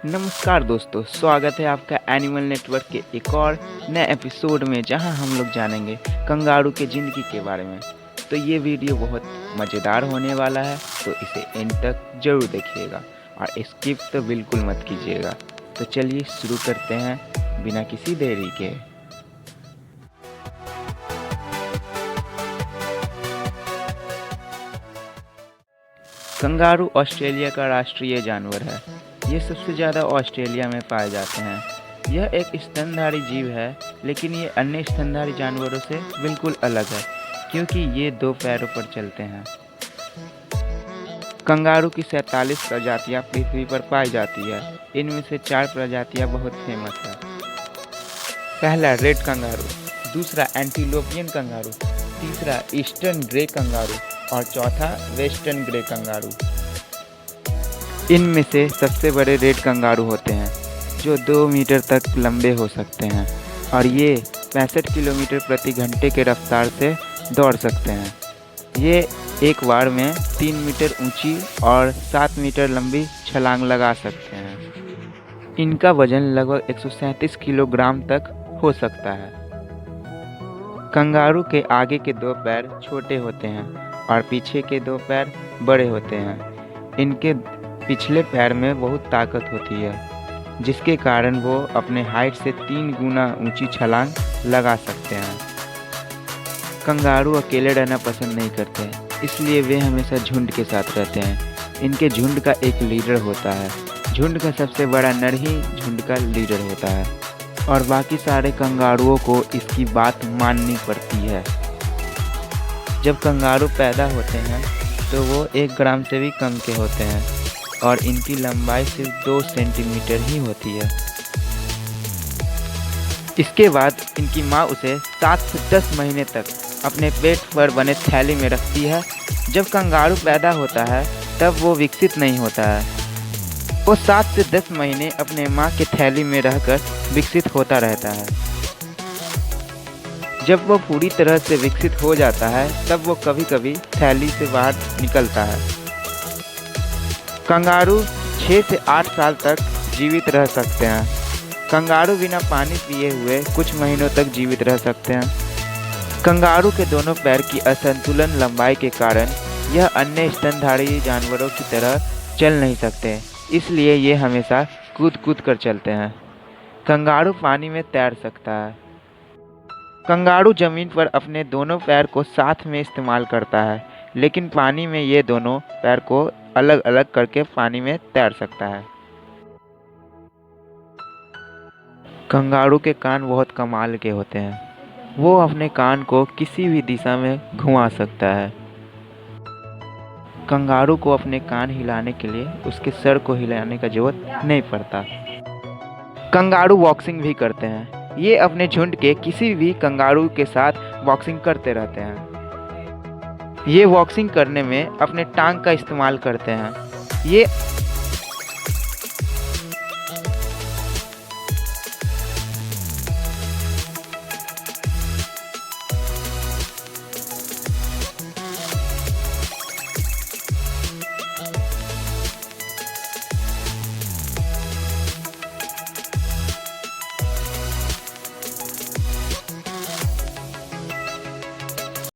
नमस्कार दोस्तों, स्वागत है आपका एनिमल नेटवर्क के एक और नए एपिसोड में, जहां हम लोग जानेंगे कंगारू के ज़िंदगी के बारे में। तो ये वीडियो बहुत मज़ेदार होने वाला है, तो इसे एंड तक ज़रूर देखिएगा और स्किप तो बिल्कुल मत कीजिएगा। तो चलिए शुरू करते हैं बिना किसी देरी के। कंगारू ऑस्ट्रेलिया का राष्ट्रीय जानवर है। ये सबसे ज़्यादा ऑस्ट्रेलिया में पाए जाते हैं। यह एक स्तनधारी जीव है, लेकिन ये अन्य स्तनधारी जानवरों से बिल्कुल अलग है, क्योंकि ये 2 पैरों पर चलते हैं। कंगारू की 47 प्रजातियां पृथ्वी पर पाई जाती है। इनमें से 4 प्रजातियां बहुत फेमस है। पहला रेड कंगारू, दूसरा एंटीलोपियन कंगारू, तीसरा ईस्टर्न ग्रे कंगारू और चौथा वेस्टर्न ग्रे कंगारू। इनमें से सबसे बड़े रेड कंगारू होते हैं, जो 2 मीटर तक लंबे हो सकते हैं और ये 65 किलोमीटर प्रति घंटे के रफ्तार से दौड़ सकते हैं। ये एक बार में 3 मीटर ऊंची और 7 मीटर लंबी छलांग लगा सकते हैं। इनका वजन लगभग 137 किलोग्राम तक हो सकता है। कंगारू के आगे के 2 पैर छोटे होते हैं और पीछे के 2 पैर बड़े होते हैं। इनके पिछले पैर में बहुत ताकत होती है, जिसके कारण वो अपने हाइट से 3 गुना ऊंची छलांग लगा सकते हैं। कंगारू अकेले रहना पसंद नहीं करते, इसलिए वे हमेशा झुंड के साथ रहते हैं। इनके झुंड का एक लीडर होता है। झुंड का सबसे बड़ा नर ही झुंड का लीडर होता है और बाकी सारे कंगारुओं को इसकी बात माननी पड़ती है। जब कंगारू पैदा होते हैं तो वो 1 ग्राम से भी कम के होते हैं और इनकी लंबाई सिर्फ 2 सेंटीमीटर ही होती है। इसके बाद इनकी माँ उसे 7 से 10 महीने तक अपने पेट पर बने थैली में रखती है। जब कंगारू पैदा होता है तब वो विकसित नहीं होता है। वो 7 से 10 महीने अपने माँ के थैली में रहकर विकसित होता रहता है। जब वो पूरी तरह से विकसित हो जाता है तब वो कभी कभी थैली से बाहर निकलता है। कंगारू 6 से 8 साल तक जीवित रह सकते हैं। कंगारू बिना पानी पिए हुए कुछ महीनों तक जीवित रह सकते हैं। कंगारू के दोनों पैर की असंतुलन लंबाई के कारण यह अन्य स्तनधारी जानवरों की तरह चल नहीं सकते, इसलिए ये हमेशा कूद कूद कर चलते हैं। कंगारू पानी में तैर सकता है। कंगारू जमीन पर अपने दोनों पैर को साथ में इस्तेमाल करता है, लेकिन पानी में ये दोनों पैर को अलग अलग करके पानी में तैर सकता है। कंगारू के कान बहुत कमाल के होते हैं। वो अपने कान को किसी भी दिशा में घुमा सकता है। कंगारू को अपने कान हिलाने के लिए उसके सर को हिलाने का जरूरत नहीं पड़ता। कंगारू बॉक्सिंग भी करते हैं। ये अपने झुंड के किसी भी कंगारू के साथ बॉक्सिंग करते रहते हैं। ये बॉक्सिंग करने में अपने टांग का इस्तेमाल करते हैं। ये